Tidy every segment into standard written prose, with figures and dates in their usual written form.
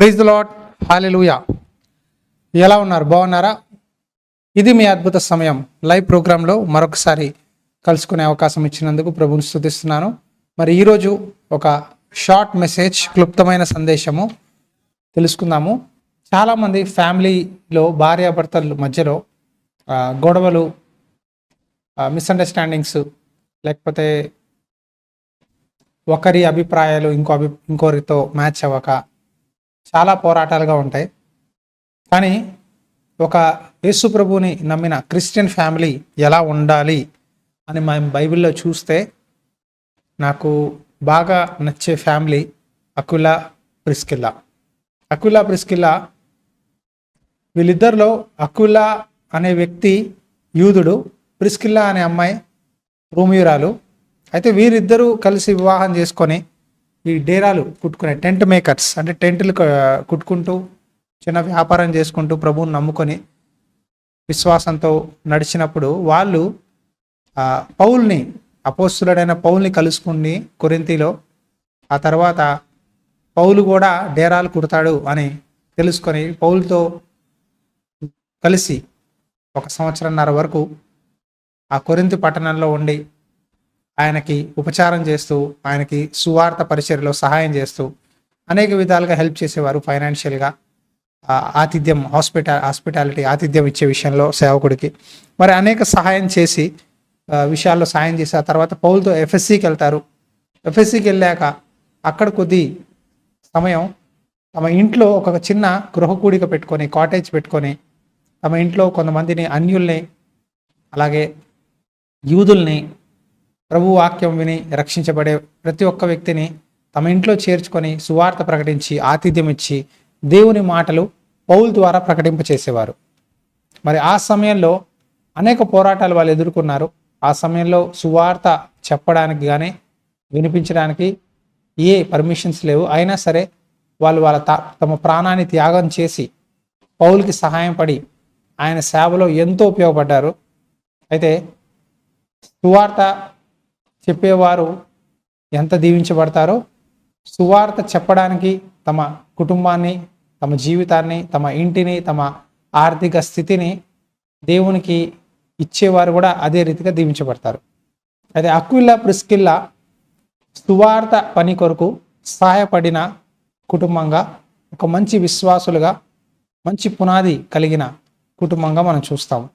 Praise the lord, హల్లెలూయా. ఎలా ఉన్నారు? బాగున్నారా? ఇది మీ అద్భుత సమయం లైవ్ ప్రోగ్రాంలో మరొకసారి కలుసుకునే అవకాశం ఇచ్చినందుకు ప్రభువుని స్తుతిస్తున్నాను. మరి ఈరోజు ఒక షార్ట్ మెసేజ్, క్లుప్తమైన సందేశము తెలుసుకుందాము. చాలామంది ఫ్యామిలీలో భార్యాభర్తల మధ్యలో గొడవలు, మిస్అండర్స్టాండింగ్స్, లేకపోతే ఒకరి అభిప్రాయాలు ఇంకొకరితో మ్యాచ్ అవ్వక చాలా పోరాటాలుగా ఉంటాయి. కానీ ఒక యేసు ప్రభువుని నమ్మిన క్రిస్టియన్ ఫ్యామిలీ ఎలా ఉండాలి అని మనం బైబిల్లో చూస్తే నాకు బాగా నచ్చే family Aquila, Priscilla. Aquila, Priscilla వీళ్ళిద్దరిలో అక్విలా అనే వ్యక్తి యూదుడు, ప్రిస్కిల్లా అనే అమ్మాయి రోమియురాలు. అయితే వీరిద్దరూ కలిసి వివాహం చేసుకొని ఈ డేరాలు కుట్టుకునే టెంట్ మేకర్స్, అంటే టెంట్లు కుట్టుకుంటూ చిన్న వ్యాపారం చేసుకుంటూ ప్రభువుని నమ్ముకొని విశ్వాసంతో నడిచినప్పుడు వాళ్ళు పౌల్ని, అపోస్తులుడైన పౌల్ని కలుసుకుని కొరింథీలో, ఆ తర్వాత పౌలు కూడా డేరాలు కుడతాడు అని తెలుసుకొని పౌలుతో కలిసి 1 సంవత్సరంన్నర వరకు ఆ కొరింథీ పట్టణంలో ఉండి ఆయనకి ఉపచారం చేస్తూ, ఆయనకి సువార్త పరిచర్యలో సహాయం చేస్తూ అనేక విధాలుగా హెల్ప్ చేసేవారు. ఫైనాన్షియల్గా, ఆతిథ్యం, హాస్పిటాలిటీ ఆతిథ్యం ఇచ్చే విషయంలో సేవకుడికి మరి అనేక సహాయం చేసి విషయాల్లో సహాయం చేసి ఆ తర్వాత పౌలుతో ఎఫ్ఎస్సికి వెళ్తారు. ఎఫ్ఎస్సికి వెళ్ళాక అక్కడ కొద్ది సమయం తమ ఇంట్లో ఒక చిన్న గృహకూడిక పెట్టుకొని, కాటేజ్ పెట్టుకొని తమ ఇంట్లో కొంతమందిని, అన్యుల్ని అలాగే యూదుల్ని, ప్రభు వాక్యం విని రక్షించబడే ప్రతి ఒక్క వ్యక్తిని తమ ఇంట్లో చేర్చుకొని సువార్త ప్రకటించి ఆతిథ్యం ఇచ్చి దేవుని మాటలు పౌలు ద్వారా ప్రకటింపచేసేవారు. మరి ఆ సమయంలో అనేక పోరాటాలు వాళ్ళు ఎదుర్కొన్నారు. ఆ సమయంలో సువార్త చెప్పడానికి కానీ వినిపించడానికి ఏ పర్మిషన్స్ లేవు. అయినా సరే వాళ్ళు తమ ప్రాణాన్ని త్యాగం చేసి పౌలుకి సహాయం పడి ఆయన సేవలో ఎంతో ఉపయోగపడ్డారు. అయితే సువార్త చెప్పేవారు ఎంత దీవించబడతారో, సువార్త చెప్పడానికి తమ కుటుంబాన్ని, తమ జీవితాన్ని, తమ ఇంటిని, తమ ఆర్థిక స్థితిని దేవునికి ఇచ్చేవారు కూడా అదే రీతిగా దీవించబడతారు. అయితే అక్విలా, ప్రిస్కిల్లా సువార్త పని కొరకు సహాయపడిన కుటుంబంగా, ఒక మంచి విశ్వాసులుగా, మంచి పునాది కలిగిన కుటుంబంగా మనం చూస్తాము.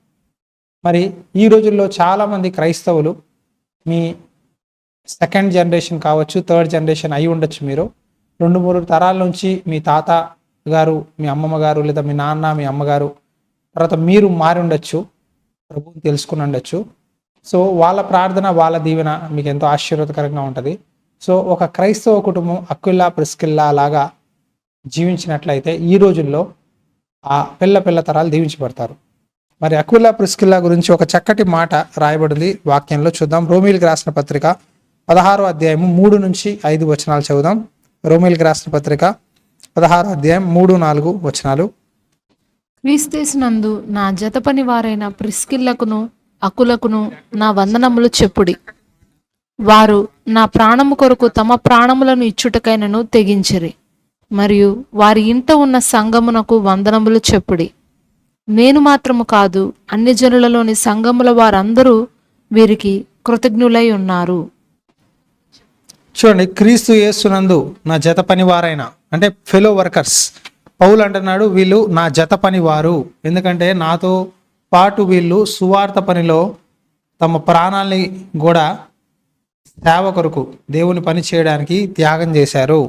మరి ఈ రోజుల్లో చాలామంది క్రైస్తవులు మీ 2nd జనరేషన్ కావచ్చు, 3rd జనరేషన్ అయి ఉండొచ్చు. మీరు 2-3 తరాల నుంచి మీ తాత గారు, మీ అమ్మమ్మ గారు, లేదా మీ నాన్న, మీ అమ్మగారు, తర్వాత మీరు మారి ఉండొచ్చు, ప్రభువుని తెలుసుకుని ఉండొచ్చు. సో వాళ్ళ ప్రార్థన, వాళ్ళ దీవెన మీకు ఎంతో ఆశీర్వాదకరంగా ఉంటుంది. సో ఒక క్రైస్తవ కుటుంబం అక్విలా, ప్రిస్కిల్లా లాగా జీవించినట్లయితే ఈ రోజుల్లో ఆ పిల్ల తరాలు దీవించబడతారు. మరి అక్విలా, ప్రిస్కిల్లా గురించి ఒక చక్కటి మాట రాయబడింది వాక్యంలో. చూద్దాం. రోమీయులకు రాసిన పత్రిక 16వ అధ్యాయము 3 నుంచి 5 వచనాలు చదువుదాం. రోమీయులకు రాసిన పత్రిక 16వ అధ్యాయం 3-4 వచనాలు. క్రీస్తునందు నా జతపని వారైన ప్రిస్కిల్లకును అకులకును నా వందనములు చెప్పుడి. వారు నా ప్రాణము కొరకు తమ ప్రాణములను ఇచ్చుటకైనను తెగించిరి. మరియు వారి ఇంట ఉన్న సంఘమునకు వందనములు చెప్పుడి. నేను మాత్రము కాదు, అన్ని జనులలోని సంఘముల వారందరూ వీరికి కృతజ్ఞులై ఉన్నారు. చూడండి, క్రీస్తు యేసునందు నా జత పనివారైన, అంటే ఫెలో వర్కర్స్. పౌలు అంటున్నాడు వీళ్ళు నా జత పనివారు, ఎందుకంటే నాతో పాటు వీళ్ళు సువార్త పనిలో తమ ప్రాణాలని కూడా సేవ కొరకు, దేవుని పని చేయడానికి త్యాగం చేశారు,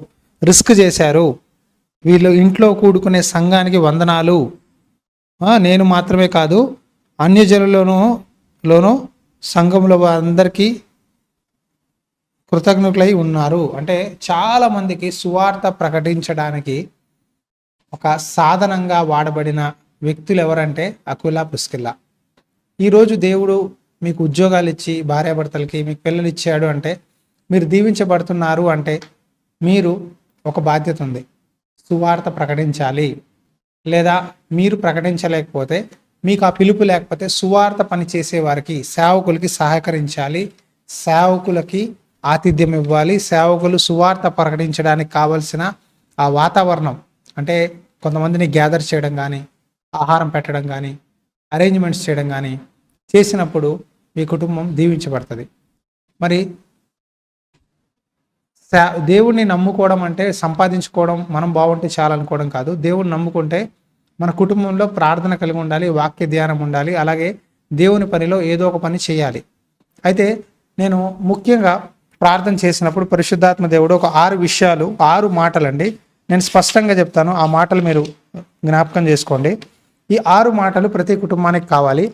రిస్క్ చేశారు. వీళ్ళు ఇంట్లో కూడుకునే సంఘానికి వందనాలు. నేను మాత్రమే కాదు, అన్యజనులలోనూ సంఘంలో అందరికీ కృతజ్ఞులై ఉన్నారు. అంటే చాలా మందికి సువార్త ప్రకటించడానికి ఒక సాధనంగా వాడబడిన వ్యక్తులు ఎవరంటే అక్విలా, ప్రిస్కిల్లా. ఈరోజు దేవుడు మీకు ఉద్యోగాలు ఇచ్చి, భార్యాభర్తలకి మీకు పిల్లలు ఇచ్చాడు అంటే, మీరు దీవించబడుతున్నారు అంటే మీరు ఒక బాధ్యత ఉంది, సువార్త ప్రకటించాలి. లేదా మీరు ప్రకటించలేకపోతే, మీకు ఆ పిలుపు లేకపోతే సువార్త పని చేసే వారికి, సేవకులకి సహకరించాలి, సేవకులకి ఆతిథ్యం ఇవ్వాలి. సేవకులు సువార్త ప్రకటించడానికి కావలసిన ఆ వాతావరణం, అంటే కొంతమందిని గ్యాదర్ చేయడం కానీ, ఆహారం పెట్టడం కానీ, అరేంజ్మెంట్స్ చేయడం కానీ చేసినప్పుడు మీ కుటుంబం దీవించబడుతుంది. మరి దేవుణ్ణి నమ్ముకోవడం అంటే సంపాదించుకోవడం, మనం బాగుంటే చాలనుకోవడం కాదు. దేవుణ్ణి నమ్ముకుంటే మన కుటుంబంలో ప్రార్థన కలిగి ఉండాలి, వాక్య ధ్యానం ఉండాలి, అలాగే దేవుని పనిలో ఏదో ఒక పని చేయాలి. అయితే నేను ముఖ్యంగా ప్రార్థన చేసినప్పుడు పరిశుద్ధాత్మ దేవుడు ఒక 6 విషయాలు, 6 మాటలండి, నేను స్పష్టంగా చెప్తాను. ఆ మాటలు మీరు జ్ఞాపకం చేసుకోండి. ఈ 6 మాటలు ప్రతి కుటుంబానికి కావాలి.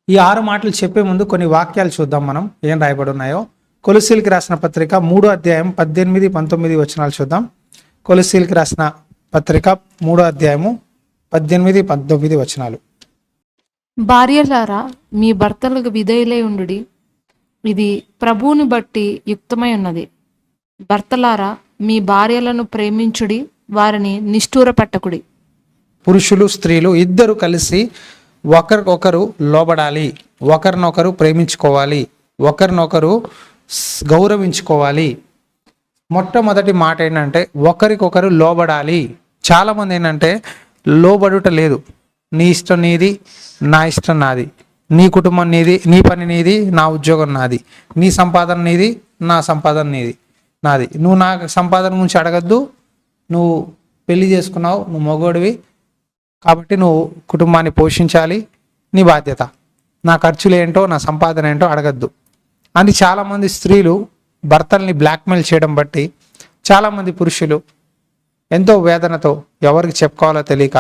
ఈ 6 మాటలు చెప్పే ముందు కొన్ని వాక్యాలు చూద్దాం. మనం ఏం రాయబడి ఉన్నాయో కొలొస్సీయులకు రాసిన పత్రిక 3వ అధ్యాయం 18, 19 వచనాలు చూద్దాం. కొలొస్సీయులకు రాసిన పత్రిక 3వ అధ్యాయము 18, 19 వచనాలు. భార్యలారా, మీ భర్తలకు విధేయులై ఉండుడి, ఇది ప్రభువుని బట్టి యుక్తమై ఉన్నది. భర్తలారా, మీ భార్యలను ప్రేమించుడి, వారిని నిష్ఠూర పెట్టకుడి. పురుషులు స్త్రీలు ఇద్దరు కలిసి ఒకరికొకరు లోబడాలి, ఒకరినొకరు ప్రేమించుకోవాలి, ఒకరినొకరు గౌరవించుకోవాలి. మొట్టమొదటి మాట ఏంటంటే ఒకరికొకరు లోబడాలి. చాలామంది ఏంటంటే లోబడుట లేదు. నీ ఇష్టం నీది, నా ఇష్టం నాది, నీ కుటుంబం నీది, నీ పని నీది, నా ఉద్యోగం నాది, నీ సంపాదన నీది, నా సంపాదన నీది నాది. నువ్వు నా సంపాదన గురించి అడగద్దు, నువ్వు పెళ్లి చేసుకున్నావు, నువ్వు మగోడివి కాబట్టి నువ్వు కుటుంబాన్ని పోషించాలి, నీ బాధ్యత. నా ఖర్చులు ఏంటో, నా సంపాదన ఏంటో అడగద్దు అని చాలామంది స్త్రీలు భర్తల్ని బ్లాక్మెయిల్ చేయడం బట్టి చాలామంది పురుషులు ఎంతో వేదనతో ఎవరికి చెప్పుకోవాలో తెలియక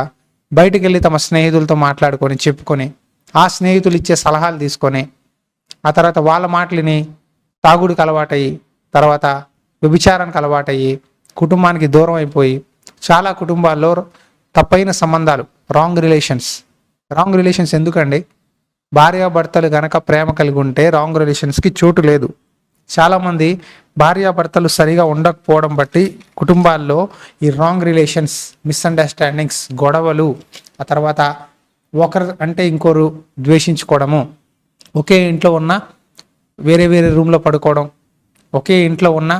బయటికి వెళ్ళి తమ స్నేహితులతో మాట్లాడుకొని చెప్పుకొని, ఆ స్నేహితులు ఇచ్చే సలహాలు తీసుకొని, ఆ తర్వాత వాళ్ళ మాటలని తాగుడికి అలవాటయ్యి, తర్వాత వ్యభిచారానికి అలవాటయ్యి, కుటుంబానికి దూరం అయిపోయి చాలా కుటుంబాల్లో తప్పైన సంబంధాలు, రాంగ్ రిలేషన్స్ ఎందుకండి? భార్యాభర్తలు గనక ప్రేమ కలిగి ఉంటే రాంగ్ రిలేషన్స్కి చోటు లేదు. చాలామంది భార్యాభర్తలు సరిగా ఉండకపోవడం బట్టి కుటుంబాల్లో ఈ రాంగ్ రిలేషన్స్, మిస్అండర్స్టాండింగ్స్, గొడవలు, ఆ తర్వాత ఒకరు అంటే ఇంకోరు ద్వేషించుకోవడము, ఒకే ఇంట్లో ఉన్న వేరే వేరే రూమ్లో పడుకోవడం, ఒకే ఇంట్లో ఉన్న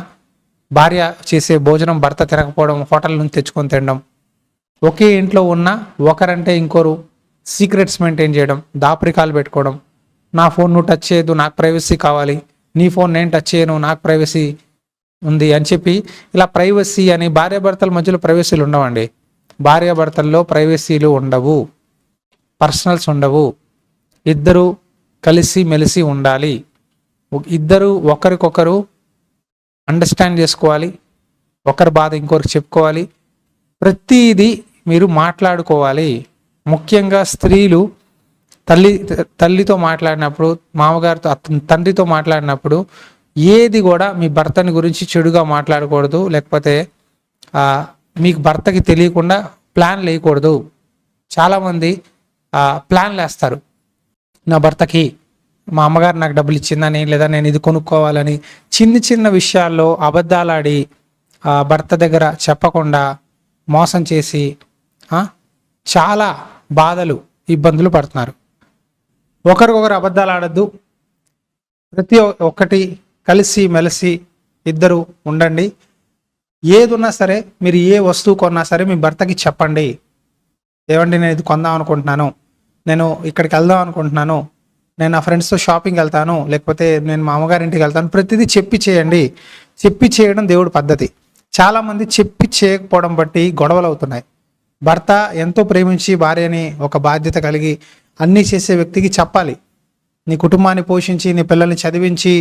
భార్య చేసే భోజనం భర్త తినకపోవడం, హోటల్ నుంచి తెచ్చుకొని తినడం, ఒకే ఇంట్లో ఉన్న ఒకరంటే ఇంకోరు సీక్రెట్స్ మెయింటైన్ చేయడం, దాపరికాలు పెట్టుకోవడం, నా ఫోన్ నువ్వు టచ్ చేయదు, నాకు ప్రైవసీ కావాలి, నీ ఫోన్ నేను టచ్ చేయను, నాకు ప్రైవసీ ఉంది అని చెప్పి ఇలా ప్రైవసీ అని భార్యాభర్తల మధ్యలో ప్రైవసీలు ఉండవండి. భార్యాభర్తల్లో ప్రైవసీలు ఉండవు, పర్సనల్స్ ఉండవు. ఇద్దరు కలిసి మెలిసి ఉండాలి, ఇద్దరు ఒకరికొకరు అండర్స్టాండ్ చేసుకోవాలి, ఒకరి బాధ ఇంకొకరికి చెప్పుకోవాలి, ప్రతిదీ మీరు మాట్లాడుకోవాలి. ముఖ్యంగా స్త్రీలు తల్లితో మాట్లాడినప్పుడు, మామగారితో తండ్రితో మాట్లాడినప్పుడు ఏది కూడా మీ భర్తని గురించి చెడుగా మాట్లాడకూడదు, లేకపోతే మీకు భర్తకి తెలియకుండా ప్లాన్ వేయకూడదు. చాలామంది ప్లాన్లు వేస్తారు. నా భర్తకి మా అమ్మగారు నాకు డబ్బులు ఇచ్చిందని, లేదా నేను ఇది కొనుక్కోవాలని చిన్న చిన్న విషయాల్లో అబద్ధాలాడి భర్త దగ్గర చెప్పకుండా మోసం చేసి చాలా బాధలు, ఇబ్బందులు పడుతున్నారు. ఒకరికొకరు అబద్ధాలు ఆడద్దు, ప్రతి ఒక్కటి కలిసి మెలిసి ఇద్దరు ఉండండి. ఏదున్నా సరే, మీరు ఏ వస్తువు కొన్నా సరే మీ భర్తకి చెప్పండి. ఏమండి, నేను ఇది కొందాం అనుకుంటున్నాను, నేను ఇక్కడికి వెళ్దాం అనుకుంటున్నాను, నేను నా ఫ్రెండ్స్తో షాపింగ్ వెళ్తాను, లేకపోతే నేను మా అమ్మగారింటికి వెళ్తాను, ప్రతిదీ చెప్పి చేయండి. చెప్పి చేయడం దేవుడి పద్ధతి. చాలామంది చెప్పి చేయకపోవడం బట్టి గొడవలు అవుతున్నాయి. భర్త ఎంతో ప్రేమించి భార్యని ఒక బాధ్యత కలిగి అన్నీ చేసే వ్యక్తికి చెప్పాలి. నీ కుటుంబాన్ని పోషించి, నీ పిల్లల్ని చదివించి,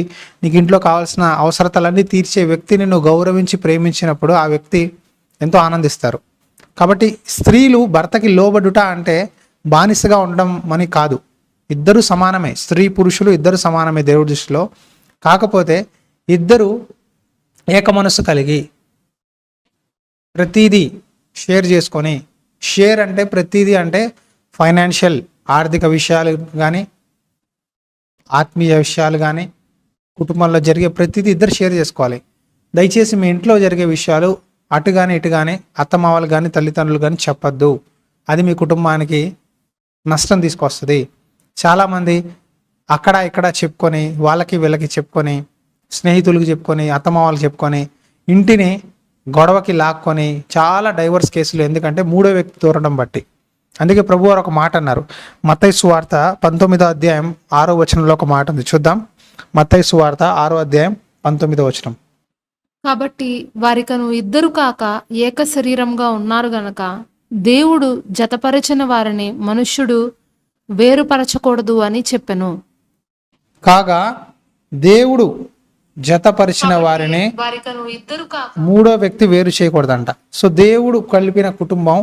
నీకు ఇంట్లో కావాల్సిన అవసరతలన్నీ తీర్చే వ్యక్తిని నువ్వు గౌరవించి ప్రేమించినప్పుడు ఆ వ్యక్తి ఎంతో ఆనందిస్తారు. కాబట్టి స్త్రీలు భర్తకి లోబడుట అంటే బానిసగా ఉండడం అని కాదు. ఇద్దరు సమానమే, స్త్రీ పురుషులు ఇద్దరు సమానమే దేవుడి దృష్టిలో. కాకపోతే ఇద్దరు ఏక మనస్సు కలిగి ప్రతిదీ షేర్ చేసుకొని, షేర్ అంటే ప్రతిదీ అంటే ఫైనాన్షియల్, ఆర్థిక విషయాలు కానీ, ఆత్మీయ విషయాలు కానీ, కుటుంబంలో జరిగే ప్రతిదీ ఇద్దరు షేర్ చేసుకోవాలి. దయచేసి మీ ఇంట్లో జరిగే విషయాలు అటు కానీ ఇటు కానీ అత్తమామలు కానీ తల్లిదండ్రులు కానీ చెప్పద్దు. అది మీ కుటుంబానికి నష్టం తీసుకొస్తుంది. చాలామంది అక్కడ ఇక్కడ చెప్పుకొని, వాళ్ళకి వీళ్ళకి చెప్పుకొని, స్నేహితులకు చెప్పుకొని, అత్తమామలకు చెప్పుకొని ఇంటిని గొడవకి లాక్కొని చాలా డైవర్స్ కేసులు, ఎందుకంటే మూడో వ్యక్తి దూరడం బట్టి. అందుకే ప్రభు వారు ఒక మాట అన్నారు. మత్తయి సువార్త 19వ అధ్యాయం 6వ వచనంలో ఒక మాట ఉంది, చూద్దాం. మత్తయి సువార్త 6వ అధ్యాయం 19వ వచనం. కాబట్టి వారికను ఇద్దరు కాక ఏక శరీరంగా ఉన్నారు గనక దేవుడు జతపరచిన వారిని మనుష్యుడు వేరుపరచకూడదు అని చెప్పెను. కాగా దేవుడు జతపరిచిన వారిని వారికను ఇద్దరు కాక మూడో వ్యక్తి వేరు చేయకూడదంట. సో దేవుడు కలిపిన కుటుంబం,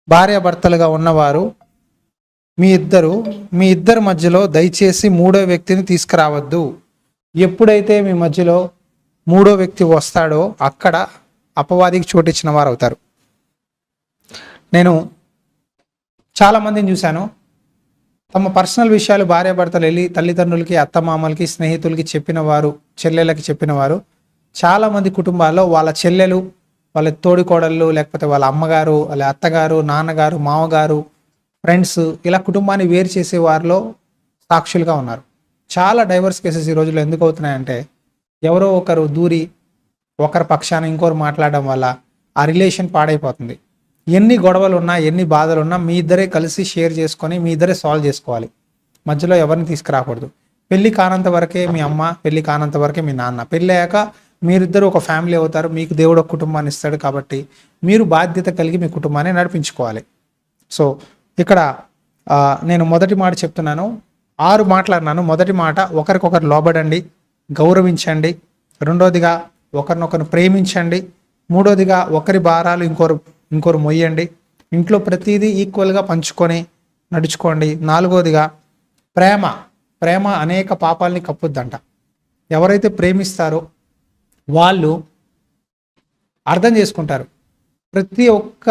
భార్యాభర్తలుగా ఉన్నవారు మీ ఇద్దరి మధ్యలో దయచేసి మూడో వ్యక్తిని తీసుకురావద్దు. ఎప్పుడైతే మీ మధ్యలో మూడో వ్యక్తి వస్తాడో అక్కడ అపవాదికి చోటిచ్చిన వారు అవుతారు. నేను చాలామందిని చూశాను, తమ పర్సనల్ విషయాలు భార్యాభర్తలు వెళ్ళి తల్లిదండ్రులకి, అత్తమామలకి, స్నేహితులకి చెప్పిన వారు, చెల్లెళ్ళకి చెప్పిన వారు, చాలామంది కుటుంబాల్లో వాళ్ళ చెల్లెలు, వాళ్ళ తోడికోడళ్ళు, లేకపోతే వాళ్ళ అమ్మగారు, వాళ్ళ అత్తగారు, నాన్నగారు, మామగారు, ఫ్రెండ్స్, ఇలా కుటుంబాన్ని వేరు చేసే వారిలో సాక్షులుగా ఉన్నారు. చాలా డైవర్స్ కేసెస్ ఈ రోజుల్లో ఎందుకు అవుతున్నాయంటే ఎవరో ఒకరు దూరి ఒకరి పక్షాన ఇంకోరు మాట్లాడడం వల్ల ఆ రిలేషన్ పాడైపోతుంది. ఎన్ని గొడవలు ఉన్నా, ఎన్ని బాధలు ఉన్నా మీ ఇద్దరే కలిసి షేర్ చేసుకొని మీ ఇద్దరే సాల్వ్ చేసుకోవాలి. మధ్యలో ఎవరిని తీసుకురాకూడదు. పెళ్లి కానంత వరకే మీ అమ్మ, పెళ్లి కానంత వరకే మీ నాన్న. పెళ్ళి అయ్యాక మీరిద్దరు ఒక ఫ్యామిలీ అవుతారు. మీకు దేవుడు ఒక కుటుంబాన్ని ఇస్తాడు. కాబట్టి మీరు బాధ్యత కలిగి మీ కుటుంబాన్ని నడిపించుకోవాలి. సో ఇక్కడ నేను మొదటి మాట చెప్తున్నాను, 6 మాట్లాడినాను. మొదటి మాట, ఒకరికొకరు లోబడండి, గౌరవించండి. రెండోదిగా ఒకరినొకరు ప్రేమించండి. మూడోదిగా ఒకరి భారాలు ఇంకోరు మొయ్యండి. ఇంట్లో ప్రతిదీ ఈక్వల్గా పంచుకొని నడుచుకోండి. నాలుగోదిగా ప్రేమ అనేక పాపాలని కప్పుద్దంట. ఎవరైతే ప్రేమిస్తారో వాళ్ళు అర్థం చేసుకుంటారు. ప్రతి ఒక్క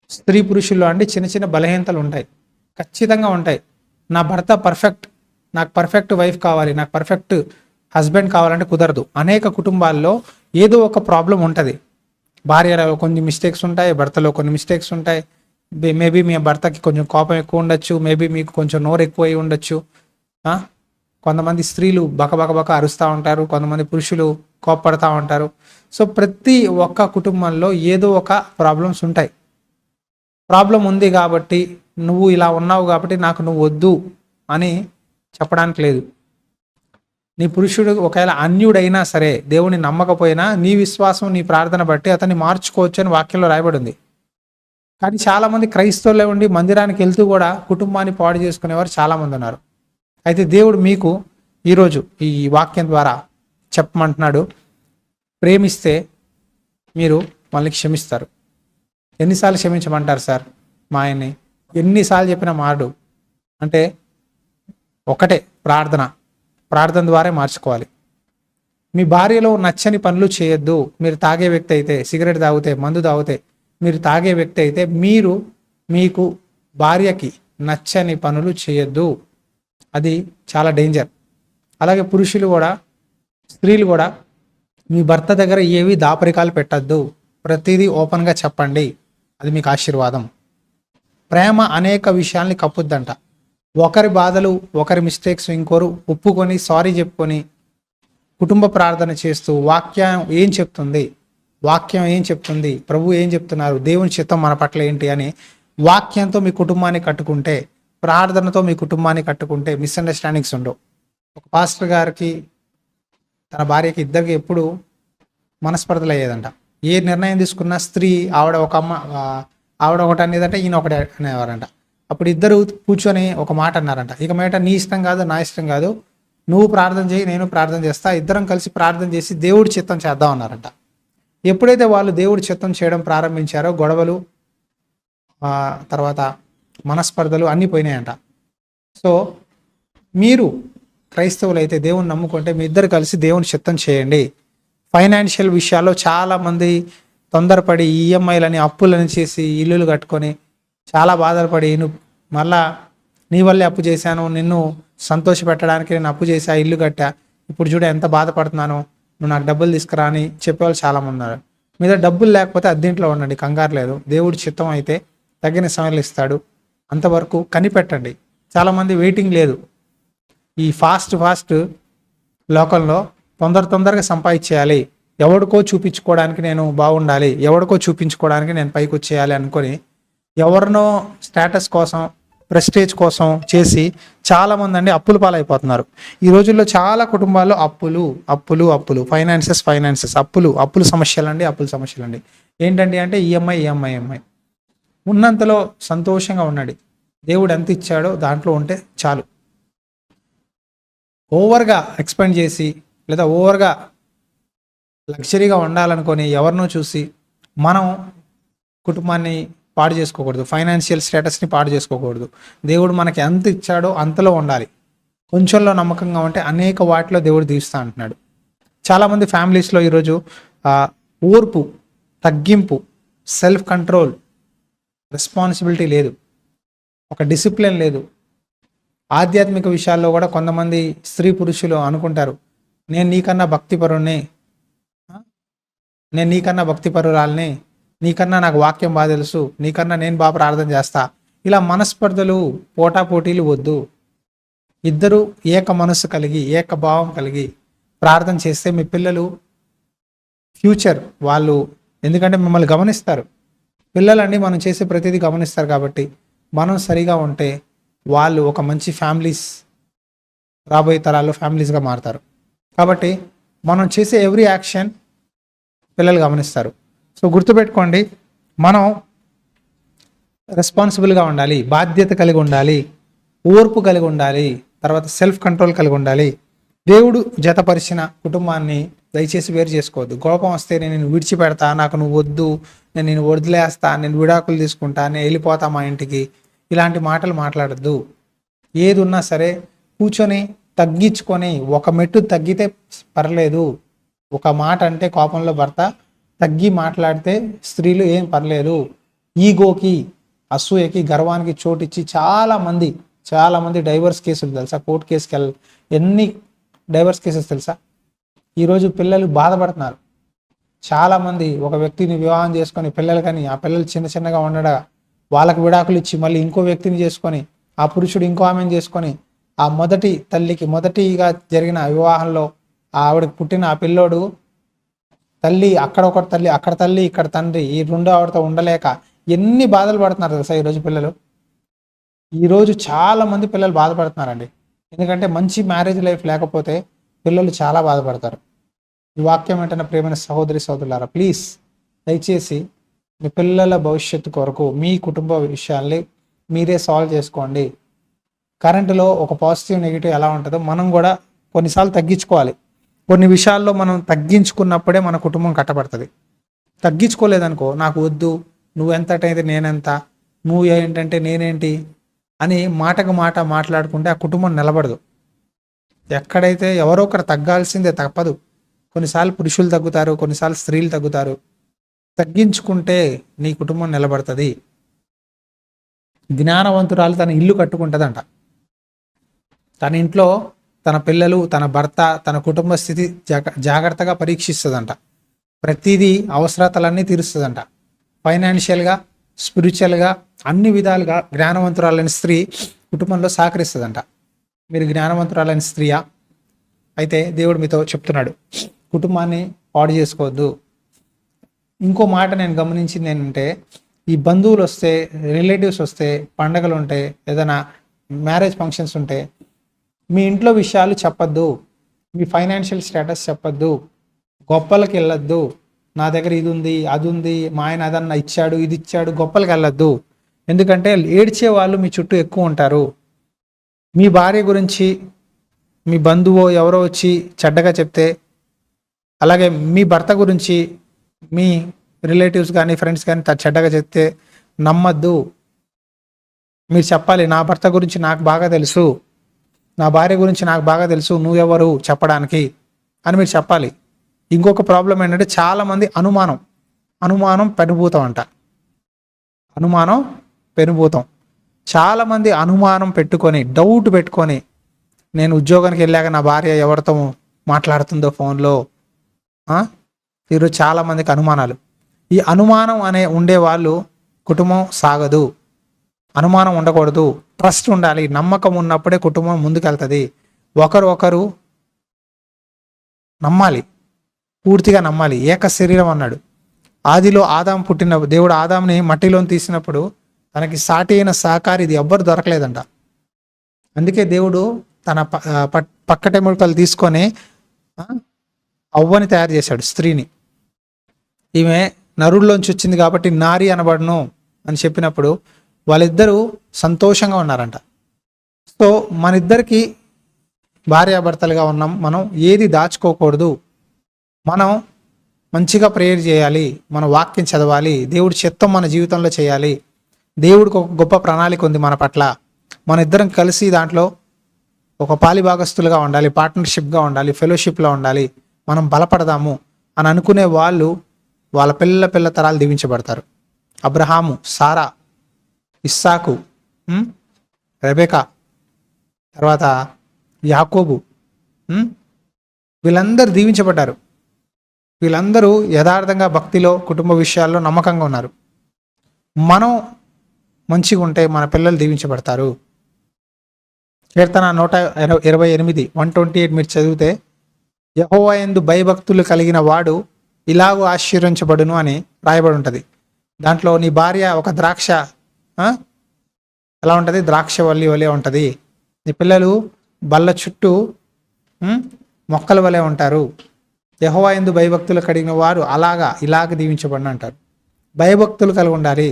స్త్రీ పురుషుల్లో అండి చిన్న చిన్న బలహీనతలు ఉంటాయి, ఖచ్చితంగా ఉంటాయి. నా భర్త పర్ఫెక్ట్, నాకు పర్ఫెక్ట్ వైఫ్ కావాలి, నాకు పర్ఫెక్ట్ హస్బెండ్ కావాలంటే కుదరదు. అనేక కుటుంబాల్లో ఏదో ఒక ప్రాబ్లం ఉంటుంది. భార్యలో కొన్ని మిస్టేక్స్ ఉంటాయి, భర్తలో కొన్ని మిస్టేక్స్ ఉంటాయి. మేబీ మీ భర్తకి కొంచెం కోపం ఎక్కువ ఉండొచ్చు, మేబీ మీకు కొంచెం నోరు ఎక్కువ అయి ఉండొచ్చు. కొంతమంది స్త్రీలు బక అరుస్తూ ఉంటారు, కొంతమంది పురుషులు కోప్పడతా ఉంటారు. సో ప్రతి ఒక్క కుటుంబంలో ఏదో ఒక ప్రాబ్లమ్స్ ఉంటాయి. ప్రాబ్లం ఉంది కాబట్టి, నువ్వు ఇలా ఉన్నావు కాబట్టి నాకు నువ్వు వద్దు అని చెప్పడానికి లేదు. నీ పురుషుడు ఒకవేళ అన్యుడైనా సరే, దేవుని నమ్మకపోయినా, నీ విశ్వాసం, నీ ప్రార్థన బట్టి అతన్ని మార్చుకోవచ్చు అని వాక్యంలో రాయబడి ఉంది. కానీ చాలామంది క్రైస్తవులే ఉండి మందిరానికి వెళ్తూ కూడా కుటుంబాన్ని పాడు చేసుకునేవారు చాలామంది ఉన్నారు. అయితే దేవుడు మీకు ఈరోజు ఈ వాక్యం ద్వారా చెప్పమంటున్నాడు, ప్రేమిస్తే మీరు వాళ్ళని క్షమిస్తారు. ఎన్నిసార్లు క్షమించమంటారు సార్ మా ఆయన్ని? ఎన్నిసార్లు చెప్పినా మారడు. అంటే ఒకటే, ప్రార్థన ద్వారా మార్చుకోవాలి. మీ భార్యలో నచ్చని పనులు చేయొద్దు. మీరు తాగే వ్యక్తి అయితే, సిగరెట్ తాగితే, మందు తాగితే, మీరు తాగే వ్యక్తి అయితే మీకు భార్యకి నచ్చని పనులు చేయొద్దు. అది చాలా డేంజర్. అలాగే పురుషులు కూడా, స్త్రీలు కూడా మీ భర్త దగ్గర ఏవి దాపరికాలు పెట్టద్దు. ప్రతిదీ ఓపెన్గా చెప్పండి, అది మీకు ఆశీర్వాదం. ప్రేమ అనేక విషయాల్ని కప్పుద్దంట. ఒకరి బాధలు, ఒకరి మిస్టేక్స్ ఇంకోరు ఒప్పుకొని సారీ చెప్పుకొని కుటుంబ ప్రార్థన చేస్తూ వాక్యం ఏం చెప్తుంది, ప్రభు ఏం చెప్తున్నారు, దేవుని చిత్తం మన పట్ల ఏంటి అని వాక్యంతో మీ కుటుంబాన్ని కట్టుకుంటే, ప్రార్థనతో మీ కుటుంబాన్ని కట్టుకుంటే మిస్అండర్స్టాండింగ్స్ ఉండవు. ఒక పాస్టర్ గారికి తన భార్యకి ఇద్దరికి ఎప్పుడు మనస్పర్ధలు అయ్యేదంట. ఏ నిర్ణయం తీసుకున్నా స్త్రీ ఆవిడ ఒకటి అనేదంటే, ఈయన ఒకటి అనేవారంట. అప్పుడు ఇద్దరు కూర్చొని ఒక మాట అన్నారంట, ఇక మాట నీ ఇష్టం కాదు, నా ఇష్టం కాదు, నువ్వు ప్రార్థన చేయి, నేను ప్రార్థన చేస్తా, ఇద్దరం కలిసి ప్రార్థన చేసి దేవుడి చిత్తం చేద్దాం అన్నారంట. ఎప్పుడైతే వాళ్ళు దేవుడి చిత్తం చేయడం ప్రారంభించారో గొడవలు, తర్వాత మనస్పర్ధలు అన్నీ పోయినాయంట. సో మీరు క్రైస్తవులు అయితే, దేవుని నమ్ముకుంటే, మీ ఇద్దరు కలిసి దేవుని చిత్తం చేయండి. ఫైనాన్షియల్ విషయాల్లో చాలామంది తొందరపడి ఈఎంఐలని, అప్పులని చేసి ఇల్లులు కట్టుకొని చాలా బాధపడి, నువ్వు మళ్ళా నీ వల్లే అప్పు చేశాను, నిన్ను సంతోష పెట్టడానికి నేను అప్పు చేశా, ఇల్లు కట్టా, ఇప్పుడు చూడ ఎంత బాధపడుతున్నాను, నువ్వు నాకు డబ్బులు తీసుకురా అని చెప్పేవాళ్ళు చాలామంది ఉన్నారు. మీద డబ్బులు లేకపోతే అద్దీంట్లో ఉండండి, కంగారు లేదు. దేవుడి చిత్తం అయితే తగిన సమయంలో ఇస్తాడు. అంతవరకు కనిపెట్టండి. చాలామంది వెయిటింగ్ లేదు. ఈ ఫాస్ట్ లోకంలో తొందరగా సంపాదించేయాలి, ఎవరికో చూపించుకోవడానికి నేను బాగుండాలి, ఎవరికో చూపించుకోవడానికి నేను పైకి వచ్చేయాలి అనుకొని ఎవరినో స్టేటస్ కోసం, ప్రెస్టేజ్ కోసం చేసి చాలామంది అండి అప్పుల పాలైపోతున్నారు. ఈ రోజుల్లో చాలా కుటుంబాల్లో అప్పులు అప్పులు అప్పులు, ఫైనాన్సెస్ అప్పులు సమస్యలండి, ఏంటండి అంటే ఈఎంఐ. ఉన్నంతలో సంతోషంగా ఉన్నాడు. దేవుడు ఎంత ఇచ్చాడో దాంట్లో ఉంటే చాలు. ఓవర్గా ఎక్స్పెండ్ చేసి లేదా ఓవర్గా లగ్జరీగా ఉండాలనుకొని ఎవరినో చూసి మనం కుటుంబాన్ని పాడు చేసుకోకూడదు, ఫైనాన్షియల్ స్టేటస్ని పాడు చేసుకోకూడదు. దేవుడు మనకి ఎంత ఇచ్చాడో అంతలో ఉండాలి. కొంచెంలో నమ్మకంగా ఉంటే అనేక వాటిలో దేవుడు దీవిస్తా అంటున్నాడు. చాలామంది ఫ్యామిలీస్లో ఈరోజు ఓర్పు, తగ్గింపు, సెల్ఫ్ కంట్రోల్, రెస్పాన్సిబిలిటీ లేదు, ఒక డిసిప్లిన్ లేదు. ఆధ్యాత్మిక విషయాల్లో కూడా కొంతమంది స్త్రీ పురుషులు అనుకుంటారు, నేను నీకన్నా భక్తిపరురాల్ని, నీకన్నా నాకు వాక్యం బాగా తెలుసు, నీకన్నా నేను బాగా ప్రార్థన చేస్తా. ఇలా మనస్పర్ధలు, పోటాపోటీలు వద్దు. ఇద్దరు ఏక మనస్సు కలిగి, ఏక భావం కలిగి ప్రార్థన చేస్తే మీ పిల్లలు ఫ్యూచర్ వాళ్ళు, ఎందుకంటే మిమ్మల్ని గమనిస్తారు పిల్లలండి, మనం చేసే ప్రతిదీ గమనిస్తారు. కాబట్టి మనం సరిగా ఉంటే వాళ్ళు ఒక మంచి ఫ్యామిలీస్, రాబోయే తరాల్లో ఫ్యామిలీస్గా మారుతారు. కాబట్టి మనం చేసే ఎవ్రీ యాక్షన్ పిల్లలు గమనిస్తారు. సో గుర్తుపెట్టుకోండి, మనం రెస్పాన్సిబుల్గా ఉండాలి, బాధ్యత కలిగి ఉండాలి, ఓర్పు కలిగి ఉండాలి, తర్వాత సెల్ఫ్ కంట్రోల్ కలిగి ఉండాలి. దేవుడు జతపరిచిన కుటుంబాన్ని దయచేసి వేరు చేసుకోవద్దు. కోపం వస్తే నేను విడిచిపెడతా, నాకు నువ్వు వద్దు, నేను వదిలేస్తా, నేను విడాకులు తీసుకుంటా, నేను వెళ్ళిపోతా మా ఇంటికి, ఇలాంటి మాటలు మాట్లాడద్దు. ఏది ఉన్నా సరే కూర్చొని తగ్గించుకొని, ఒక మెట్టు తగ్గితే పర్లేదు. ఒక మాట అంటే కోపంలో భర్త తగ్గి మాట్లాడితే స్త్రీలు ఏం పర్లేదు. ఈగోకి, అసూయకి, గర్వానికి చోటిచ్చి చాలామంది డైవర్స్ కేసులు తెలుసా, కోర్టు కేసుకి ఎన్ని డైవర్స్ కేసెస్ తెలుసా. ఈరోజు పిల్లలు బాధపడుతున్నారు. చాలామంది ఒక వ్యక్తిని వివాహం చేసుకొని పిల్లలు, కానీ ఆ పిల్లలు చిన్నగా ఉండగా వాళ్ళకి విడాకులు ఇచ్చి మళ్ళీ ఇంకో వ్యక్తిని చేసుకొని, ఆ పురుషుడు ఇంకో ఆమెను చేసుకొని, ఆ మొదటిగా జరిగిన వివాహంలో ఆవిడకి పుట్టిన ఆ పిల్లోడు తల్లి అక్కడ తల్లి ఇక్కడ తండ్రి, ఈ రెండో ఆవిడతో ఉండలేక ఎన్ని బాధలు పడుతున్నారు తెలుసా ఈరోజు పిల్లలు. ఈరోజు చాలామంది పిల్లలు బాధపడుతున్నారండి. ఎందుకంటే మంచి మ్యారేజ్ లైఫ్ లేకపోతే పిల్లలు చాలా బాధపడతారు. ఈ వాక్యం ఏంటంటే ప్రియమైన సహోదరులారా, ప్లీజ్ దయచేసి మీ పిల్లల భవిష్యత్తు కొరకు మీ కుటుంబ విషయాల్ని మీరే సాల్వ్ చేసుకోండి. కరెంటులో ఒక పాజిటివ్ నెగిటివ్ ఎలా ఉంటుందో మనం కూడా కొన్నిసార్లు తగ్గించుకోవాలి. కొన్ని విషయాల్లో మనం తగ్గించుకున్నప్పుడే మన కుటుంబం కట్టబడుతుంది. తగ్గించుకోలేదనుకో, నాకు వద్దు, నువ్వు ఎంతటైతే నేనెంత, నువ్వు ఏంటంటే నేనేంటి అని మాటకు మాట మాట్లాడుకుంటే ఆ కుటుంబం నిలబడదు. ఎక్కడైతే ఎవరో ఒకరు తగ్గాల్సిందే, తప్పదు. కొన్నిసార్లు పురుషులు తగ్గుతారు, కొన్నిసార్లు స్త్రీలు తగ్గుతారు. తగ్గించుకుంటే నీ కుటుంబం నిలబడుతుంది. జ్ఞానవంతురాలు తన ఇల్లు కట్టుకుంటుందంట. తన ఇంట్లో తన పిల్లలు, తన భర్త, తన కుటుంబ స్థితి జాగ్రత్తగా పరీక్షిస్తుందంట. ప్రతిదీ అవసరతలన్నీ తీరుస్తుందంట. ఫైనాన్షియల్గా, స్పిరిచువల్గా, అన్ని విధాలుగా జ్ఞానవంతురాలైన స్త్రీ కుటుంబంలో సహకరిస్తుందంట. మీరు జ్ఞానవంతురాలైన స్త్రీయా అయితే దేవుడు మీతో చెప్తున్నాడు, కుటుంబాన్ని పాడు చేసుకోవద్దు. ఇంకో మాట నేను గమనించింది ఏంటంటే, ఈ బంధువులు వస్తే, రిలేటివ్స్ వస్తే, పండగలు ఉంటే, ఏదైనా మ్యారేజ్ ఫంక్షన్స్ ఉంటే మీ ఇంట్లో విషయాలు చెప్పద్దు, మీ ఫైనాన్షియల్ స్టేటస్ చెప్పద్దు, గొప్పలకి వెళ్ళొద్దు. నా దగ్గర ఇది ఉంది, అది ఉంది, మా ఆయన అదన్నా ఇచ్చాడు, ఇది ఇచ్చాడు, గొప్పలకి వెళ్ళొద్దు. ఎందుకంటే ఏడ్చే వాళ్ళు మీ చుట్టూ ఎక్కువ ఉంటారు. మీ భార్య గురించి మీ బంధువు ఎవరో వచ్చి చెడ్డగా చెప్తే, అలాగే మీ భర్త గురించి మీ రిలేటివ్స్ కానీ ఫ్రెండ్స్ కానీ చెడ్డగా చెప్తే నమ్మద్దు. మీరు చెప్పాలి, నా భర్త గురించి నాకు బాగా తెలుసు, నా భార్య గురించి నాకు బాగా తెలుసు, నువ్వెవరు చెప్పడానికి అని మీరు చెప్పాలి. ఇంకొక ప్రాబ్లం ఏంటంటే, చాలామంది అనుమానం పెనుభూతం అంట. పెనుభూతం. చాలామంది అనుమానం పెట్టుకొని, డౌట్ పెట్టుకొని, నేను ఉద్యోగానికి వెళ్ళాక నా భార్య ఎవరితో మాట్లాడుతుందో ఫోన్లో. ఈరోజు చాలామందికి అనుమానాలు. ఈ అనుమానం ఉండేవాళ్ళు కుటుంబం సాగదు. అనుమానం ఉండకూడదు, ట్రస్ట్ ఉండాలి. నమ్మకం ఉన్నప్పుడే కుటుంబం ముందుకెళ్తుంది. ఒకరు నమ్మాలి. పూర్తిగా నమ్మాలి. ఏక శరీరం అన్నాడు. ఆదిలో ఆదాం పుట్టిన దేవుడు ఆదాంని మట్టిలోని తీసినప్పుడు తనకి సాటి అయిన సహకారి ఇది ఎవ్వరు దొరకలేదంట. అందుకే దేవుడు తన పక్కటెముకలు తీసుకొని అవ్వని తయారు చేశాడు, స్త్రీని. ఈమె నరుల్లోంచి వచ్చింది కాబట్టి నారి అనబడును అని చెప్పినప్పుడు వాళ్ళిద్దరూ సంతోషంగా ఉన్నారంట. సో మనిద్దరికి భార్యాభర్తలుగా ఉన్నాం, మనం ఏది దాచుకోకూడదు, మనం మంచిగా ప్రేయర్ చేయాలి, మన వాక్యం చదవాలి, దేవుడి చిత్తం మన జీవితంలో చేయాలి. దేవుడికి ఒక గొప్ప ప్రణాళిక ఉంది మన పట్ల. మన ఇద్దరం కలిసి దాంట్లో ఒక పాలిభాగస్తులుగా ఉండాలి, పార్ట్నర్షిప్గా ఉండాలి, ఫెలోషిప్లో ఉండాలి, మనం బలపడదాము అని అనుకునే వాళ్ళు వాళ్ళ పిల్ల తరాలు దీవించబడతారు. అబ్రహాము, సారా, ఇస్సాకు, రెబెకా, తర్వాత యాకోబు, వీళ్ళందరూ దీవించబడ్డారు. వీళ్ళందరూ యథార్థంగా భక్తిలో, కుటుంబ విషయాల్లో నమ్మకంగా ఉన్నారు. మనం మంచిగా ఉంటే మన పిల్లలు దీవించబడతారు. కీర్తన 128 128 మీరు చదివితే, యెహోవా యందు భయభక్తులు కలిగిన వాడు ఇలాగూ ఆశీర్వదించబడును అని రాయబడి ఉంటుంది. దాంట్లో నీ భార్య ఒక ద్రాక్ష ఎలా ఉంటుంది, ద్రాక్ష వల్లి వలె ఉంటుంది. నీ పిల్లలు బల్ల చుట్టూ మొక్కల వలె ఉంటారు. యెహోవా యందు భయభక్తులు కలిగిన వారు ఇలాగ దీవించబడిన అంటారు. భయభక్తులు కలిగి ఉండాలి.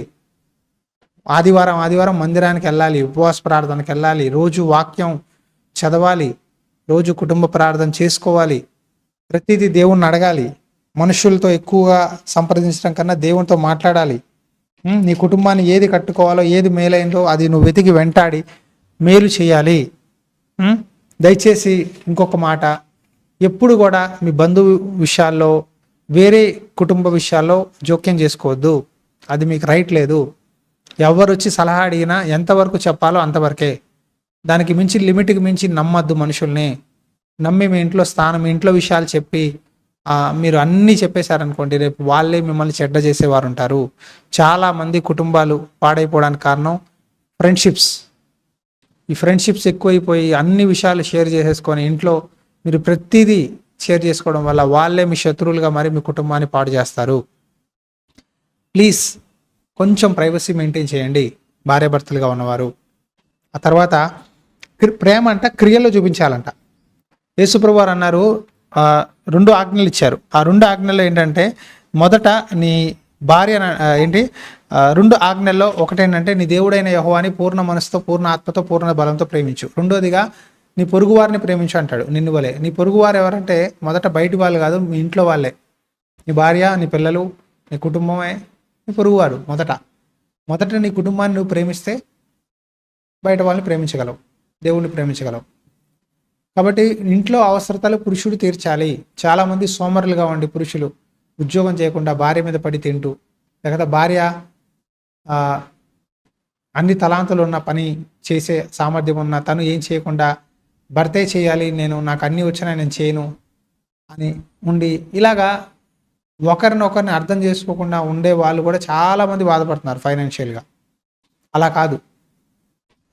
ఆదివారం మందిరానికి వెళ్ళాలి, ఉపవాస ప్రార్థనకి వెళ్ళాలి, రోజు వాక్యం చదవాలి, రోజు కుటుంబ ప్రార్థన చేసుకోవాలి, ప్రతిదీ దేవుణ్ణి అడగాలి. మనుషులతో ఎక్కువగా సంప్రదించడం కన్నా దేవునితో మాట్లాడాలి. నీ కుటుంబాన్ని ఏది కట్టుకోవాలో, ఏది మేలైందో అది నువ్వు వెతికి వెంటాడి మేలు చేయాలి. దయచేసి ఇంకొక మాట, ఎప్పుడు కూడా మీ బంధువు విషయాల్లో, వేరే కుటుంబ విషయాల్లో జోక్యం చేసుకోవద్దు. అది మీకు రైట్ లేదు. ఎవరు వచ్చి సలహా అడిగినా ఎంతవరకు చెప్పాలో అంతవరకే. దానికి మించి, లిమిట్కి మించి నమ్మద్దు మనుషుల్ని. నమ్మి మీ ఇంట్లో స్థానం, మీ ఇంట్లో విషయాలు చెప్పి మీరు అన్నీ చెప్పేశారనుకోండి, రేపు వాళ్ళే మిమ్మల్ని చెడ్డ చేసేవారు ఉంటారు. చాలామంది కుటుంబాలు పాడైపోవడానికి కారణం ఫ్రెండ్షిప్స్. ఈ ఫ్రెండ్షిప్స్ ఎక్కువైపోయి అన్ని విషయాలు షేర్ చేసేసుకొని ఇంట్లో మీరు ప్రతిదీ షేర్ చేసుకోవడం వల్ల వాళ్ళే మీ శత్రువులుగా మరి మీ కుటుంబాన్ని పాడు చేస్తారు. ప్లీజ్ కొంచెం ప్రైవసీ మెయింటైన్ చేయండి భార్యాభర్తలుగా ఉన్నవారు. ఆ తర్వాత ప్రేమ అంట క్రియల్లో చూపించాలంట. యేసుప్రభు వారు అన్నారు, 2 ఆజ్ఞలు ఇచ్చారు. ఆ 2 ఆజ్ఞలు ఏంటంటే, మొదట నీ భార్య 2 ఆజ్ఞల్లో ఒకటేంటంటే, నీ దేవుడైన యెహోవాని పూర్ణ మనసుతో, పూర్ణ ఆత్మతో, పూర్ణ బలంతో ప్రేమించు. రెండోదిగా నీ పొరుగు వారిని ప్రేమించు అంటాడు. నిన్ను వలే. నీ పొరుగు వారు ఎవరంటే మొదట బయటి వాళ్ళు కాదు, మీ ఇంట్లో వాళ్ళే. నీ భార్య, నీ పిల్లలు, నీ కుటుంబమే నీ పొరుగువారు. మొదట నీ కుటుంబాన్ని నువ్వు ప్రేమిస్తే బయట వాళ్ళని ప్రేమించగలవు, దేవుణ్ణి ప్రేమించగలవు. కాబట్టి ఇంట్లో అవసరతలు పురుషుడు తీర్చాలి. చాలామంది సోమరులుగా ఉండి పురుషులు ఉద్యోగం చేయకుండా భార్య మీద పడి తింటూ, లేకపోతే భార్య అన్ని తలాంతులు ఉన్న పని చేసే సామర్థ్యం ఉన్న తను ఏం చేయకుండా భర్తే చేయాలి, నాకు అన్నీ వచ్చినా నేను చేయను అని ఉండి, ఇలాగా ఒకరినొకరిని అర్థం చేసుకోకుండా ఉండే వాళ్ళు కూడా చాలామంది బాధపడుతున్నారు ఫైనాన్షియల్గా. అలా కాదు,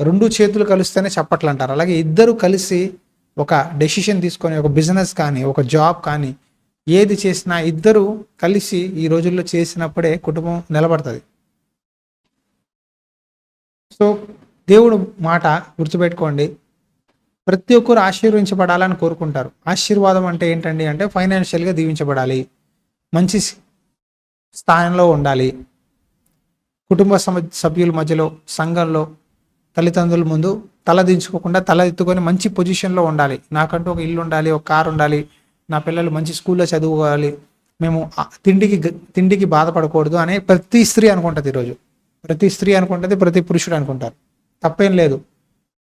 2 చేతులు కలిస్తేనే చప్పట్లు అంటారు. అలాగే ఇద్దరు కలిసి ఒక డెసిషన్ తీసుకొని, ఒక బిజినెస్ కానీ, ఒక జాబ్ కానీ, ఏది చేసినా ఇద్దరు కలిసి ఈ రోజుల్లో చేసినప్పుడే కుటుంబం నిలబడుతుంది. సో దేవుడు మాట గుర్తుపెట్టుకోండి, ప్రతి ఒక్కరు ఆశీర్వించబడాలని కోరుకుంటారు. ఆశీర్వాదం అంటే ఏంటండి అంటే, ఫైనాన్షియల్గా దీవించబడాలి, మంచి స్థానంలో ఉండాలి, కుటుంబ సభ్యుల మధ్యలో, సంఘంలో, తల్లిదండ్రుల ముందు తల దించుకోకుండా తల ఎత్తుకొని మంచి పొజిషన్లో ఉండాలి. నాకంటూ ఒక ఇల్లు ఉండాలి, ఒక కారు ఉండాలి, నా పిల్లలు మంచి స్కూల్లో చదువుకోవాలి, మేము తిండికి బాధపడకూడదు అనే ప్రతి స్త్రీ అనుకుంటుంది. ఈరోజు ప్రతి స్త్రీ అనుకుంటుంది, ప్రతి పురుషుడు అనుకుంటారు. తప్పేం లేదు.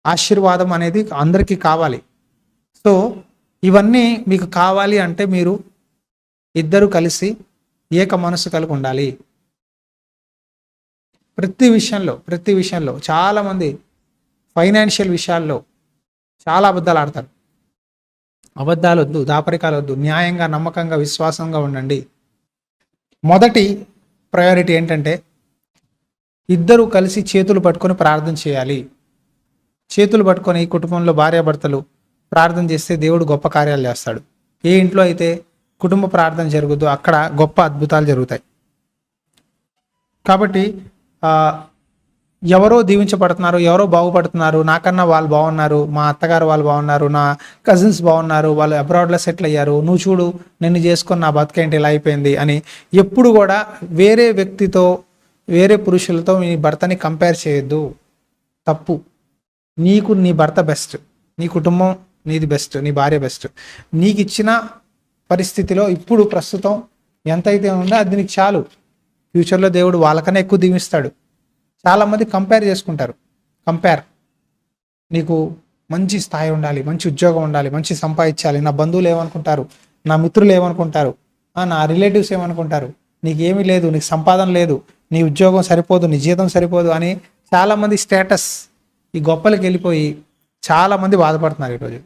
ఆశీర్వాదం అనేది అందరికీ కావాలి. సో ఇవన్నీ మీకు కావాలి అంటే మీరు ఇద్దరు కలిసి ఏక మనసు కలిగి ఉండాలి. ప్రతి విషయంలో చాలామంది ఫైనాన్షియల్ విషయాల్లో చాలా అబద్ధాలు ఆడతారు. అబద్ధాలు వద్దు, దాపరికాలు వద్దు, న్యాయంగా, నమ్మకంగా, విశ్వాసంగా ఉండండి. మొదటి ప్రయారిటీ ఏంటంటే, ఇద్దరు కలిసి చేతులు పట్టుకొని ప్రార్థన చేయాలి. చేతులు పట్టుకొని కుటుంబంలో భార్యాభర్తలు ప్రార్థన చేస్తే దేవుడు గొప్ప కార్యాలు చేస్తాడు. ఏ ఇంట్లో అయితే కుటుంబ ప్రార్థన జరుగుద్దో అక్కడ గొప్ప అద్భుతాలు జరుగుతాయి. కాబట్టి ఎవరో దీవించబడుతున్నారు, ఎవరో బాగుపడుతున్నారు, నాకన్నా వాళ్ళు బాగున్నారు, మా అత్తగారు వాళ్ళు బాగున్నారు, నా కజిన్స్ బాగున్నారు, వాళ్ళు అబ్రాడ్లో సెటిల్ అయ్యారు, నువ్వు చూడు నిన్ను చేసుకొని నా బతికేంటి ఇలా అయిపోయింది అని ఎప్పుడు కూడా వేరే వ్యక్తితో, వేరే పురుషులతో నీ భర్తని కంపేర్ చేయొద్దు. తప్పు. నీకు నీ భర్త బెస్ట్, నీ కుటుంబం నీది బెస్ట్, నీ భార్య బెస్ట్. నీకు ఇచ్చిన పరిస్థితిలో ఇప్పుడు ప్రస్తుతం ఎంతైతే ఉందో అది నీకు చాలు. ఫ్యూచర్లో దేవుడు వాళ్ళకన్నా ఎక్కువ దీవిస్తాడు. చాలామంది కంపేర్ చేసుకుంటారు. నీకు మంచి స్థాయి ఉండాలి, మంచి ఉద్యోగం ఉండాలి, మంచి సంపాదించాలి, నా బంధువులు ఏమనుకుంటారు, నా మిత్రులు ఏమనుకుంటారు, నా రిలేటివ్స్ ఏమనుకుంటారు, నీకు ఏమీ లేదు, నీకు సంపాదన లేదు, నీ ఉద్యోగం సరిపోదు, నీ జీతం సరిపోదు అని చాలామంది స్టేటస్ ఈ గొప్పలకి వెళ్ళిపోయి చాలామంది బాధపడుతున్నారు ఈరోజు.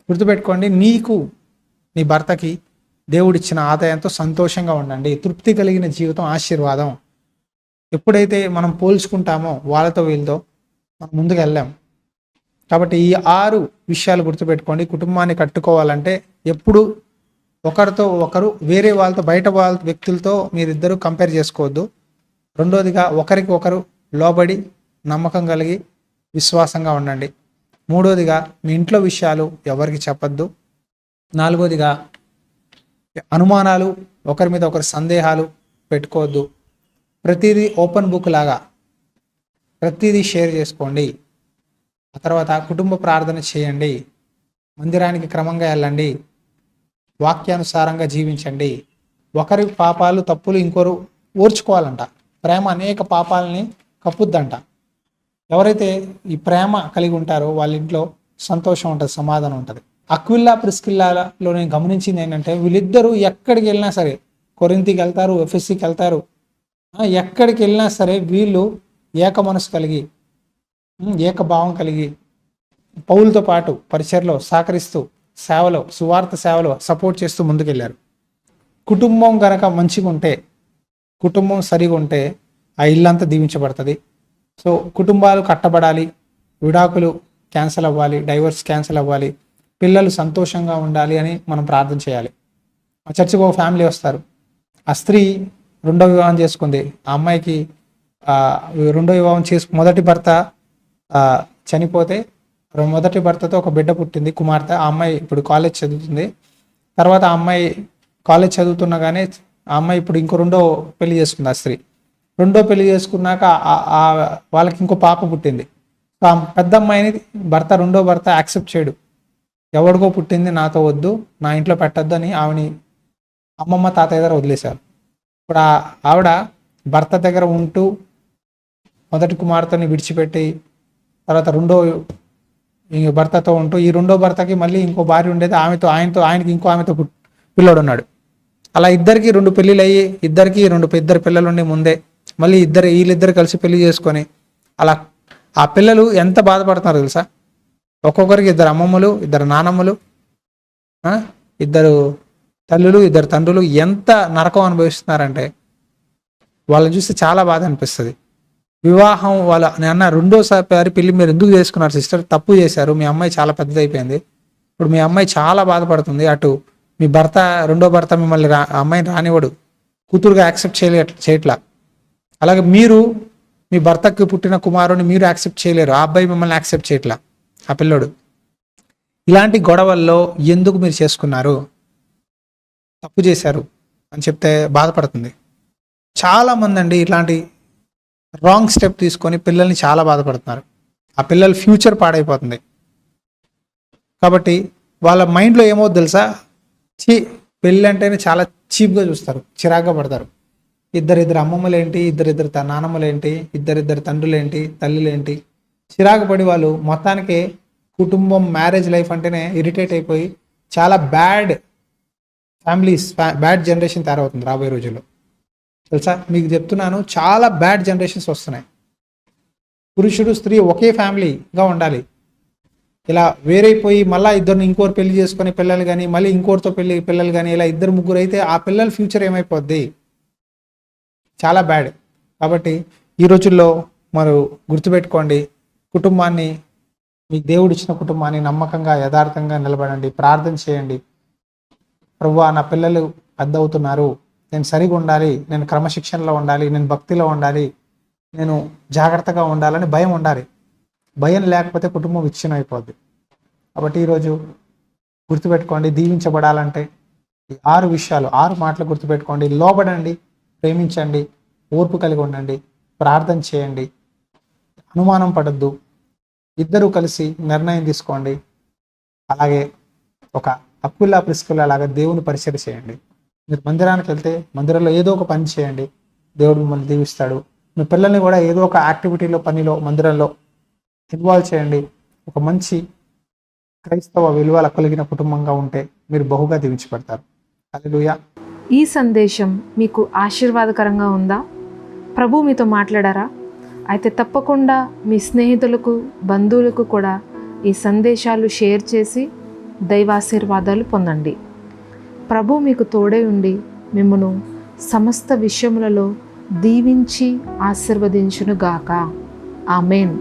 గుర్తుపెట్టుకోండి, నీకు నీ భర్తకి దేవుడిచ్చిన ఆదాయంతో సంతోషంగా ఉండండి. తృప్తి కలిగిన జీవితం ఆశీర్వాదం. ఎప్పుడైతే మనం పోల్చుకుంటామో వాళ్ళతో వీళ్ళతో మనం ముందుకు వెళ్ళాం. కాబట్టి ఈ 6 విషయాలు గుర్తుపెట్టుకోండి. కుటుంబాన్ని కట్టుకోవాలంటే ఎప్పుడు ఒకరితో ఒకరు, వేరే వాళ్ళతో, బయట వాళ్ళ వ్యక్తులతో మీరిద్దరూ కంపేర్ చేసుకోవద్దు. రెండోదిగా ఒకరికి ఒకరు లోబడి నమ్మకం కలిగి విశ్వాసంగా ఉండండి. మూడోదిగా మీ ఇంట్లో విషయాలు ఎవరికి చెప్పద్దు. నాలుగోదిగా అనుమానాలు, ఒకరి మీద ఒకరి సందేహాలు పెట్టుకోవద్దు. ప్రతిదీ ఓపెన్ బుక్ లాగా ప్రతిదీ షేర్ చేసుకోండి. ఆ తర్వాత కుటుంబ ప్రార్థన చేయండి, మందిరానికి క్రమంగా వెళ్ళండి, వాక్యానుసారంగా జీవించండి. ఒకరి పాపాలు తప్పులు ఇంకొరు ఓర్చుకోవాలంట. ప్రేమ అనేక పాపాలని కప్పుద్దంట. ఎవరైతే ఈ ప్రేమ కలిగి ఉంటారో వాళ్ళ ఇంట్లో సంతోషం ఉంటుంది, సమాధానం ఉంటుంది. అక్విల్లా ప్రిస్కిల్లాలో నేను గమనించింది ఏంటంటే వీళ్ళిద్దరూ ఎక్కడికి వెళ్ళినా సరే, కొరింథీకి వెళ్తారు, ఎఫెస్సీకి వెళ్తారు, ఎక్కడికి వెళ్ళినా సరే వీళ్ళు ఏక మనసు కలిగి, ఏకభావం కలిగి పౌలుతో పాటు పరిచర్లో సహకరిస్తూ, సేవలో, సువార్త సేవలో సపోర్ట్ చేస్తూ ముందుకెళ్ళారు. కుటుంబం గనక మంచిగా ఉంటే, కుటుంబం సరిగా ఉంటే ఆ ఇల్లంతా దీవించబడుతుంది. సో కుటుంబాలు కట్టబడాలి, విడాకులు క్యాన్సిల్ అవ్వాలి, డైవర్స్ క్యాన్సిల్ అవ్వాలి, పిల్లలు సంతోషంగా ఉండాలి అని మనం ప్రార్థన చేయాలి. ఆ చర్చికి ఒక ఫ్యామిలీ వస్తారు. ఆ స్త్రీ రెండో వివాహం చేసుకుంది. ఆ అమ్మాయికి రెండో వివాహం మొదటి భర్త చనిపోతే మొదటి భర్తతో ఒక బిడ్డ పుట్టింది, కుమార్తె. ఆ అమ్మాయి ఇప్పుడు కాలేజ్ చదువుతుంది. తర్వాత ఆ అమ్మాయి కాలేజ్ చదువుతున్నగానే ఆ అమ్మాయి ఇప్పుడు ఇంకో రెండో పెళ్లి చేసుకుంది. ఆ స్త్రీ రెండో పెళ్లి చేసుకున్నాక వాళ్ళకి ఇంకో పాప పుట్టింది. ఆ పెద్ద అమ్మాయిని రెండో భర్త యాక్సెప్ట్ చేయడు. ఎవడికో పుట్టింది, నాతో వద్దు, నా ఇంట్లో పెట్టద్దు అని ఆవిని అమ్మమ్మ తాతయ్య దగ్గర వదిలేశారు. ఇప్పుడు ఆవిడ భర్త దగ్గర ఉంటూ మొదటి కుమార్తెని విడిచిపెట్టి తర్వాత రెండో భర్తతో ఉంటూ, ఈ రెండో భర్తకి మళ్ళీ ఇంకో భార్య ఉండేది, ఆయనకి ఇంకో ఆమెతో పిల్లోడు ఉన్నాడు. అలా ఇద్దరికి 2 పెళ్ళిళ్ళు అయ్యి ఇద్దరు పిల్లలు ఉండి ముందే మళ్ళీ వీళ్ళిద్దరు కలిసి పెళ్లి చేసుకొని అలా ఆ పిల్లలు ఎంత బాధపడుతున్నారు తెలుసా? ఒక్కొక్కరికి 2 అమ్మమ్మలు, 2 నానమ్మలు, 2 తల్లులు, 2 తండ్రులు ఎంత నరకం అనుభవిస్తున్నారంటే వాళ్ళని చూస్తే చాలా బాధ అనిపిస్తుంది. వివాహం నేను రెండోసారి పెళ్లి మీరు ఎందుకు చేసుకున్నారు సిస్టర్? తప్పు చేశారు, మీ అమ్మాయి చాలా పెద్దదైపోయింది, ఇప్పుడు మీ అమ్మాయి చాలా బాధపడుతుంది, అటు మీ రెండో భర్త మిమ్మల్ని అమ్మాయిని రానివ్వడు, కూతురుగా యాక్సెప్ట్ చేయట్లా, అలాగే మీరు మీ భర్తకి పుట్టిన కుమారుని మీరు యాక్సెప్ట్ చేయలేరు, ఆ అబ్బాయి మిమ్మల్ని యాక్సెప్ట్ చేయట్లా, ఆ పిల్లోడు. ఇలాంటి గొడవల్లో ఎందుకు మీరు చేసుకున్నారు, తప్పు చేశారు అని చెప్తే బాధపడుతుంది. చాలామంది అండి ఇట్లాంటి రాంగ్ స్టెప్ తీసుకొని పిల్లల్ని చాలా బాధపడుతున్నారు. ఆ పిల్లల ఫ్యూచర్ పాడైపోతుంది. కాబట్టి వాళ్ళ మైండ్లో ఏమో తెలుసా, పెళ్ళి అంటేనే చాలా చీప్గా చూస్తారు, చిరాగ్గా పడతారు. ఇద్దరు అమ్మమ్మలేంటి, ఇద్దరు నానమ్మలేంటి, ఇద్దరు తండ్రులేంటి, తల్లులేంటి, చిరాకు పడి వాళ్ళు మొత్తానికి కుటుంబం, మ్యారేజ్ లైఫ్ అంటేనే ఇరిటేట్ అయిపోయి చాలా బ్యాడ్ జనరేషన్ తయారవుతుంది రాబోయే రోజుల్లో. తెలుసా, మీకు చెప్తున్నాను, చాలా బ్యాడ్ జనరేషన్స్ వస్తున్నాయి. పురుషుడు స్త్రీ ఒకే ఫ్యామిలీగా ఉండాలి. ఇలా వేరైపోయి మళ్ళీ ఇద్దరిని ఇంకోరు పెళ్లి చేసుకొని పిల్లలు కానీ, మళ్ళీ ఇంకోరితో పిల్లలు కానీ, ఇలా 2-3 అయితే ఆ పిల్లల ఫ్యూచర్ ఏమైపోద్ది? చాలా బ్యాడ్. కాబట్టి ఈ రోజుల్లో మరి గుర్తుపెట్టుకోండి, కుటుంబాన్ని, మీకు దేవుడు ఇచ్చిన కుటుంబాన్ని నమ్మకంగా, యథార్థంగా నిలబడండి, ప్రార్థన చేయండి. ప్రభువా నా పిల్లలు పెద్ద అవుతున్నారు, నేను సరిగా ఉండాలి, నేను క్రమశిక్షణలో ఉండాలి, నేను భక్తిలో ఉండాలి, నేను జాగ్రత్తగా ఉండాలని భయం ఉండాలి. భయం లేకపోతే కుటుంబం విచ్ఛిన్నం అయిపోద్ది. కాబట్టి ఈరోజు గుర్తుపెట్టుకోండి, దీవించబడాలంటే ఈ 6 విషయాలు, 6 మాటలు గుర్తుపెట్టుకోండి. లోబడండి, ప్రేమించండి, ఓర్పు కలిగి ఉండండి, ప్రార్థన చేయండి, అనుమానం పడద్దు, ఇద్దరూ కలిసి నిర్ణయం తీసుకోండి. అలాగే ఒక అక్విలా ప్రిస్కిల్లా లాగా దేవుని పరిచయం చేయండి. మీరు మందిరానికి వెళ్తే మందిరంలో ఏదో ఒక పని చేయండి, దేవుడు మిమ్మల్ని దీవిస్తాడు. మీ పిల్లల్ని కూడా ఏదో ఒక యాక్టివిటీలో, పనిలో, మందిరంలో ఇన్వాల్వ్ చేయండి. ఒక మంచి క్రైస్తవ విలువల కలిగిన కుటుంబంగా ఉంటే మీరు బహుగా దీవించబడతారు. హల్లెలూయా. ఈ సందేశం మీకు ఆశీర్వాదకరంగా ఉందా? ప్రభు మీతో మాట్లాడారా? అయితే తప్పకుండా మీ స్నేహితులకు, బంధువులకు కూడా ఈ సందేశాలు షేర్ చేసి దైవాశీర్వాదాలు పొందండి. ప్రభు మీకు తోడై ఉండి మిమ్మును సమస్త విషయములలో దీవించి ఆశీర్వదించునుగాక. ఆమేన్.